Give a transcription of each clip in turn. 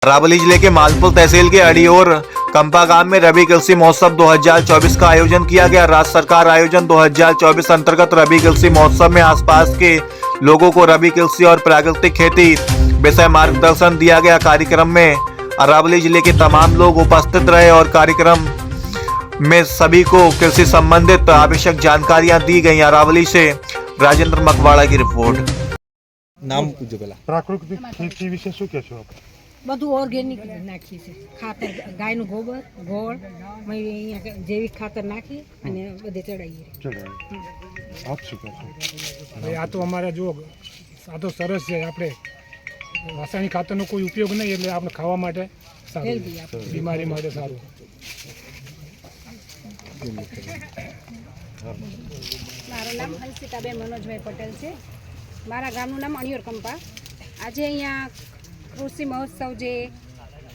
अरावली जिले के मालपुर तहसील के अड़ियोर कंपा गांव में रबी कृषि महोत्सव 2024 का आयोजन किया गया। राज्य सरकार आयोजन 2024 अंतर्गत रबी कृषि महोत्सव में आसपास के लोगों को रबी कृषि और प्राकृतिक खेती विषय मार्गदर्शन दिया गया। कार्यक्रम में अरावली जिले के तमाम लोग उपस्थित रहे और कार्यक्रम में सभी को कृषि संबंधित आवश्यक जानकारियां दी गई। अरावली से राजेंद्र मकवाड़ा की रिपोर्ट। नाम पूछो पहला। प्राकृतिक खेती विषय શું કહેશો આપ? બધું ઓર્ગેનિક નાખીએ છીએ। ખાતર ગાયનું ગોબર, ગોળ, અહીંયા જૈવિક ખાતર નાખી અને બધે ચડાવીએ। ચડાવે આપ શું કહેશો? ભાઈ આ તો અમારે જો આ તો સરસ છે। આપણે રાસાયણિક ખાતરનો કોઈ ઉપયોગ નહીં, એટલે આપણે ખાવા માટે સારું, હેલ્ધી આપણે બીમારી માટે સારું। મારું નામ હંસિતાબેન મનોજભાઈ પટેલ છે। મારા ગામનું નામ અણિયોર કંપા। આજે અહીંયા કૃષિ મહોત્સવ જે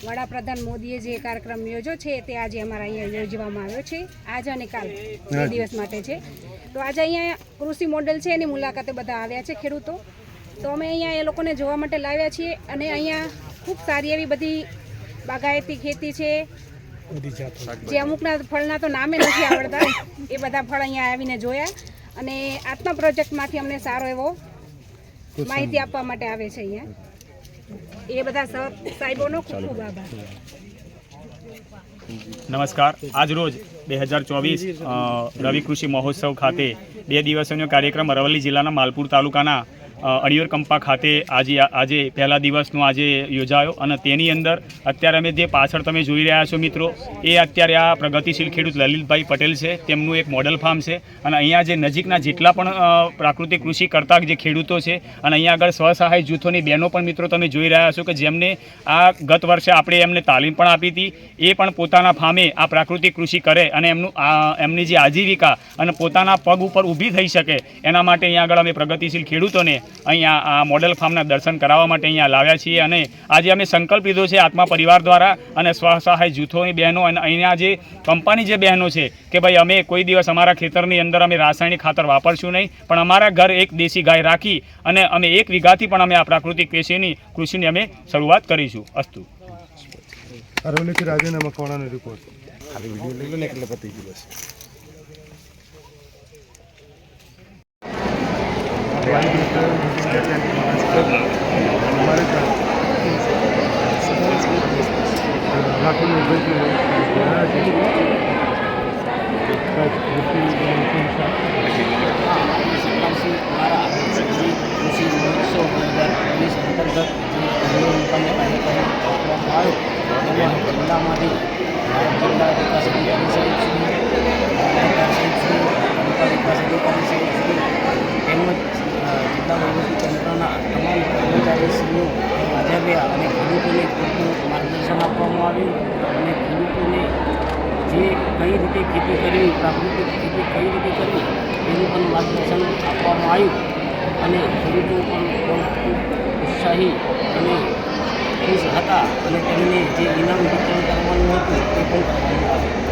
વડાપ્રધાન મોદીએ જે કાર્યક્રમ યોજ્યો છે તે આજે અમારા અહીંયા યોજવામાં આવ્યો છે। આજ અને કાલ 2 દિવસ માટે છે। તો આજે અહીંયા કૃષિ મોડેલ છે એની મુલાકાતે બધા આવ્યા છે ખેડૂતો। તો અમે અહીંયા એ લોકોને જોવા માટે લાવ્યા છીએ અને અહીંયા ખૂબ સારી એવી બધી બાગાયતી ખેતી છે। જે અમુકના ફળના તો નામે નથી આવડતા, એ બધા ફળ અહીંયા આવીને જોયા અને આત્મા પ્રોજેક્ટમાંથી અમને સારો એવો માહિતી આપવા માટે આવે છે અહીંયા। એ બધા સાહેબોનો ખૂબ ખૂબ આભાર। નમસ્કાર। આજ રોજ 2024 રવિ કૃષિ મહોત્સવ ખાતે 2 દિવસનો કાર્યક્રમ અરવલ્લી જિલ્લાના માલપુર તાલુકાના અણિયોર કંપા ખાતે આજે પહેલા દિવસનો આજે યોજાયો અને તેની અંદર અત્યારે અમે જે પાછળ તમે જોઈ રહ્યા છો મિત્રો, એ અત્યારે આ પ્રગતિશીલ ખેડૂત લલિતભાઈ પટેલ છે, તેમનું એક મોડલ ફાર્મ છે અને અહીંયા જે નજીકના જેટલા પણ પ્રાકૃતિક કૃષિ કરતા જે ખેડૂતો છે અને અહીંયા આગળ સ્વસહાય જૂથોની બહેનો પણ મિત્રો તમે જોઈ રહ્યા છો કે જેમને આ ગત વર્ષે આપણે એમને તાલીમ પણ આપી હતી। એ પણ પોતાના ફાર્મે આ પ્રાકૃતિક કૃષિ કરે અને એમની જે આજીવિકા અને પોતાના પગ ઉપર ઊભી થઈ શકે એના માટે અહીંયા આગળ અમે પ્રગતિશીલ ખેડૂતોને અહીંયા આ મોડેલ ફાર્મના દર્શન કરાવવા માટે અહીંયા લાવ્યા છીએ અને આજે અમે સંકલ્પ લીધો છે આત્મા પરિવાર દ્વારા અને સ્વસહાય જૂથોની બહેનો અને અહીંયા જે કંપાની જે બહેનો છે કે ભાઈ અમે કોઈ દિવસ અમારા ખેતરની અંદર અમે રાસાયણિક ખાતર વાપરશું નહીં, પણ અમારા ઘર એક દેશી ગાય રાખી અને અમે 1 વીઘાથી પણ અમે આ પ્રાકૃતિક કૃષિની અમે શરૂઆત કરીશું। અસ્તુ। અરવલ્લીથી રાજેન્દ્ર મકવાણાનો રિપોર્ટ। ખાલી વિડિયો લઈ લો ને એટલે પતી ગયું બસ। કૃષિ મહોત્સવ 2023 અંતર્ગત જિલ્લામાંથી જિલ્લા વિકાસ અધિકારી સાહેબ શ્રી, તાલુકા વિકાસ અધિકારી સાહેબ શ્રી તેમજ જિલ્લા વહીવટીતંત્રના તમામ કર્મચારીશ્રીઓ હાજર રહ્યા અને ખેડૂતોને પૂરતું માર્ગદર્શન આપવામાં આવ્યું અને ખેડૂતોને જે કઈ રીતે ખેતી કરવી, પ્રાકૃતિક ખેતી કઈ રીતે કરવી એનું પણ માર્ગદર્શન આપવામાં આવ્યું અને ખેડૂતો પણ ખૂબ ઉત્સાહી અને ખુશ હતા અને તેમને જે ઇનામ વિતરણ કરવાનું હતું તે પણ કરવામાં આવ્યું।